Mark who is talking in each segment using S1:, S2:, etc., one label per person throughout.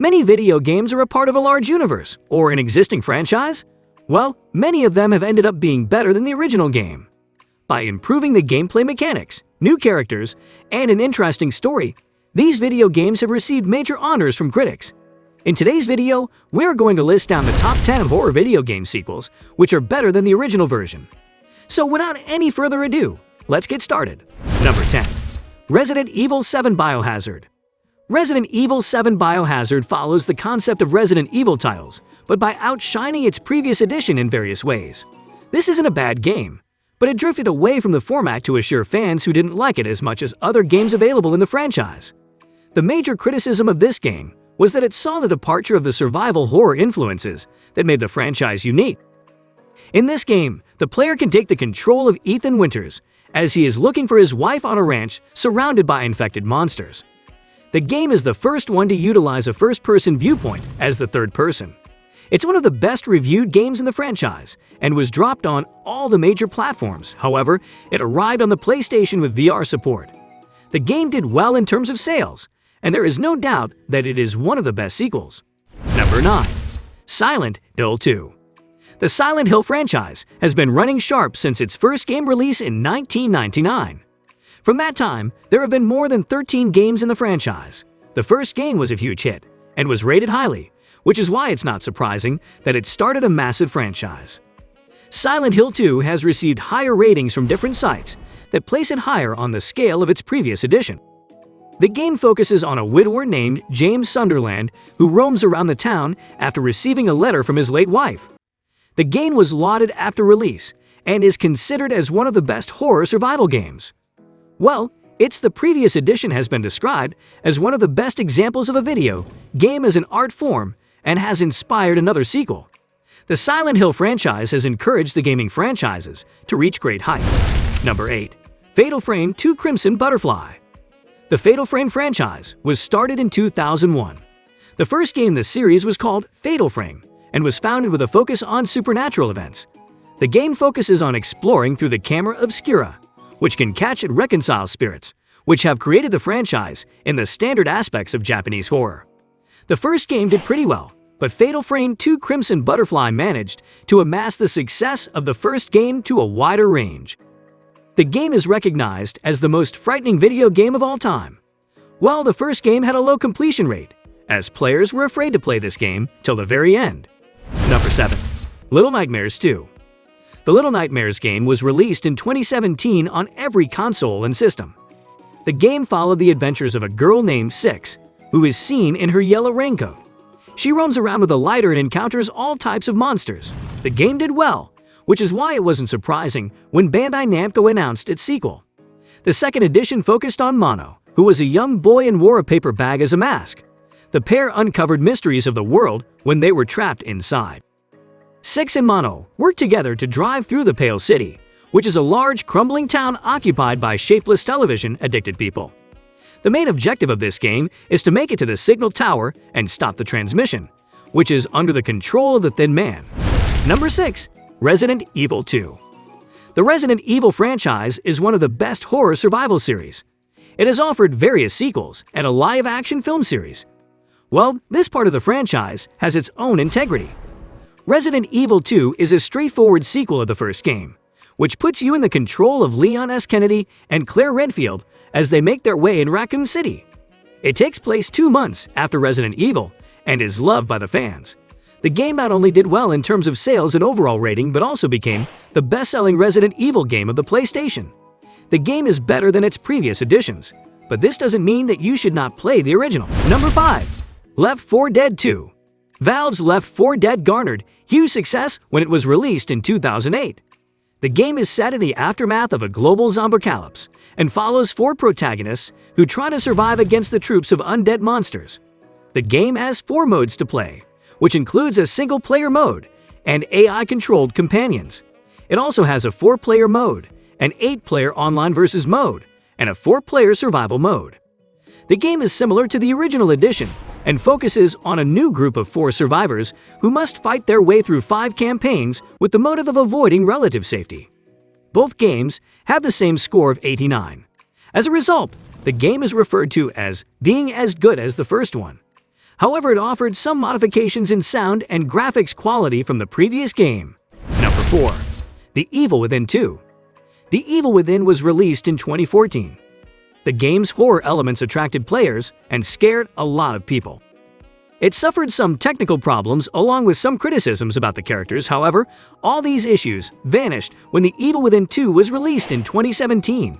S1: Many video games are a part of a large universe or an existing franchise. Well, many of them have ended up being better than the original game. By improving the gameplay mechanics, new characters, and an interesting story, these video games have received major honors from critics. In today's video, we're going to list down the top 10 horror video game sequels which are better than the original version. So without any further ado, let's get started. Number 10. Resident Evil 7 Biohazard. Resident Evil 7 Biohazard follows the concept of Resident Evil titles, but by outshining its previous edition in various ways. This isn't a bad game, but it drifted away from the format to assure fans who didn't like it as much as other games available in the franchise. The major criticism of this game was that it saw the departure of the survival horror influences that made the franchise unique. In this game, the player can take the control of Ethan Winters as he is looking for his wife on a ranch surrounded by infected monsters. The game is the first one to utilize a first-person viewpoint as the third person. It's one of the best reviewed games in the franchise and was dropped on all the major platforms. However, it arrived on the PlayStation with VR support. The game did well in terms of sales, and there is no doubt that it is one of the best sequels. Number 9. Silent Hill 2. The Silent Hill franchise has been running sharp since its first game release in 1999. From that time, there have been more than 13 games in the franchise. The first game was a huge hit and was rated highly, which is why it's not surprising that it started a massive franchise. Silent Hill 2 has received higher ratings from different sites that place it higher on the scale of its previous edition. The game focuses on a widower named James Sunderland who roams around the town after receiving a letter from his late wife. The game was lauded after release and is considered as one of the best horror survival games. Well, the previous edition has been described as one of the best examples of a video game as an art form and has inspired another sequel. The Silent Hill franchise has encouraged the gaming franchises to reach great heights. Number 8. Fatal Frame 2 Crimson Butterfly. The Fatal Frame franchise was started in 2001. The first game in the series was called Fatal Frame and was founded with a focus on supernatural events. The game focuses on exploring through the camera obscura, which can catch and reconcile spirits, which have created the franchise in the standard aspects of Japanese horror. The first game did pretty well, but Fatal Frame 2 Crimson Butterfly managed to amass the success of the first game to a wider range. The game is recognized as the most frightening video game of all time. Well, the first game had a low completion rate, as players were afraid to play this game till the very end. Number 7. Little Nightmares 2. The Little Nightmares game was released in 2017 on every console and system. The game followed the adventures of a girl named Six, who is seen in her yellow raincoat. She roams around with a lighter and encounters all types of monsters. The game did well, which is why it wasn't surprising when Bandai Namco announced its sequel. The second edition focused on Mono, who was a young boy and wore a paper bag as a mask. The pair uncovered mysteries of the world when they were trapped inside. Six and Mono work together to drive through the Pale City, which is a large, crumbling town occupied by shapeless television-addicted people. The main objective of this game is to make it to the signal tower and stop the transmission, which is under the control of the Thin Man. Number 6. Resident Evil 2. The Resident Evil franchise is one of the best horror survival series. It has offered various sequels and a live-action film series. Well, this part of the franchise has its own integrity. Resident Evil 2 is a straightforward sequel of the first game, which puts you in the control of Leon S. Kennedy and Claire Redfield as they make their way in Raccoon City. It takes place 2 months after Resident Evil and is loved by the fans. The game not only did well in terms of sales and overall rating, but also became the best-selling Resident Evil game of the PlayStation. The game is better than its previous editions, but this doesn't mean that you should not play the original. Number 5. Left 4 Dead 2. Valve's Left 4 Dead garnered huge success when it was released in 2008. The game is set in the aftermath of a global zombocalypse and follows 4 protagonists who try to survive against the troops of undead monsters. The game has 4 modes to play, which includes a single-player mode and AI-controlled companions. It also has a 4-player mode, an 8-player online versus mode, and a 4-player survival mode. The game is similar to the original edition and focuses on a new group of 4 survivors who must fight their way through 5 campaigns with the motive of avoiding relative safety. Both games have the same score of 89. As a result, the game is referred to as being as good as the first one. However, it offered some modifications in sound and graphics quality from the previous game. Number 4. The Evil Within 2. The Evil Within was released in 2014. The game's horror elements attracted players and scared a lot of people. It suffered some technical problems along with some criticisms about the characters. However, all these issues vanished when The Evil Within 2 was released in 2017.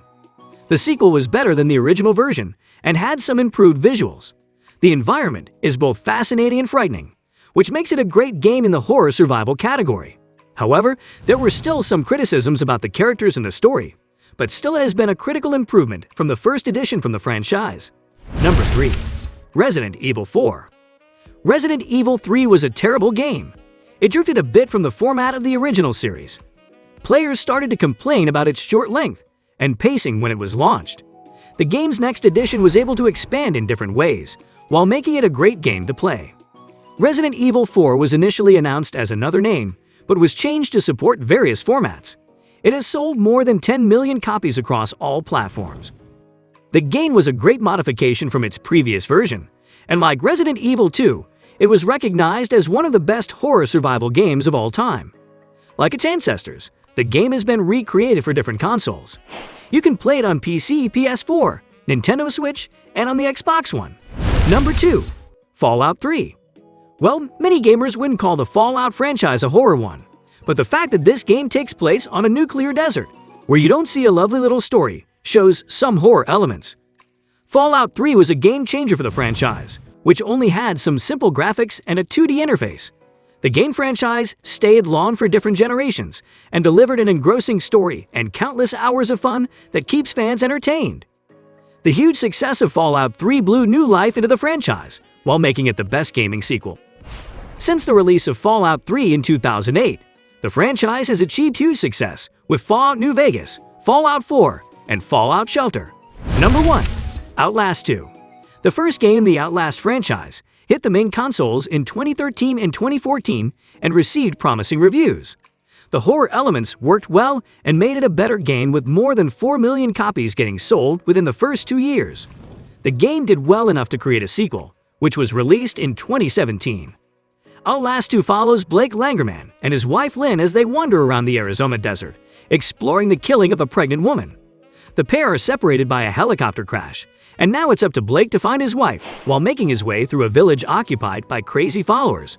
S1: The sequel was better than the original version and had some improved visuals. The environment is both fascinating and frightening, which makes it a great game in the horror survival category. However, there were still some criticisms about the characters and the story, but still has been a critical improvement from the first edition from the franchise. Number 3. Resident Evil 4. Resident Evil 3 was a terrible game. It drifted a bit from the format of the original series. Players started to complain about its short length and pacing when it was launched. The game's next edition was able to expand in different ways, while making it a great game to play. Resident Evil 4 was initially announced as another name, but was changed to support various formats. It has sold more than 10 million copies across all platforms. The game was a great modification from its previous version, and like Resident Evil 2, it was recognized as one of the best horror survival games of all time. Like its ancestors, the game has been recreated for different consoles. You can play it on PC, PS4, Nintendo Switch, and on the Xbox One. Number 2. Fallout 3. Well, many gamers wouldn't call the Fallout franchise a horror one, but the fact that this game takes place on a nuclear desert, where you don't see a lovely little story, shows some horror elements. Fallout 3 was a game changer for the franchise, which only had some simple graphics and a 2D interface. The game franchise stayed long for different generations and delivered an engrossing story and countless hours of fun that keeps fans entertained. The huge success of Fallout 3 blew new life into the franchise, while making it the best gaming sequel. Since the release of Fallout 3 in 2008, the franchise has achieved huge success with Fallout New Vegas, Fallout 4, and Fallout Shelter. Number 1. Outlast II. The first game in the Outlast franchise hit the main consoles in 2013 and 2014 and received promising reviews. The horror elements worked well and made it a better game with more than 4 million copies getting sold within the first 2 years. The game did well enough to create a sequel, which was released in 2017. Outlast II follows Blake Langerman and his wife Lynn as they wander around the Arizona desert, exploring the killing of a pregnant woman. The pair are separated by a helicopter crash, and now it's up to Blake to find his wife while making his way through a village occupied by crazy followers.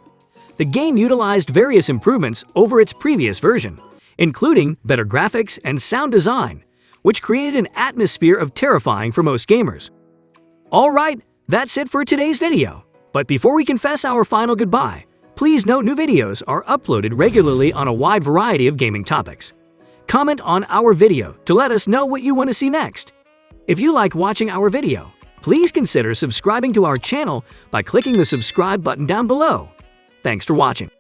S1: The game utilized various improvements over its previous version, including better graphics and sound design, which created an atmosphere of terrifying for most gamers. Alright, that's it for today's video. But before we confess our final goodbye, please note new videos are uploaded regularly on a wide variety of gaming topics. Comment on our video to let us know what you want to see next. If you like watching our video, please consider subscribing to our channel by clicking the subscribe button down below. Thanks for watching.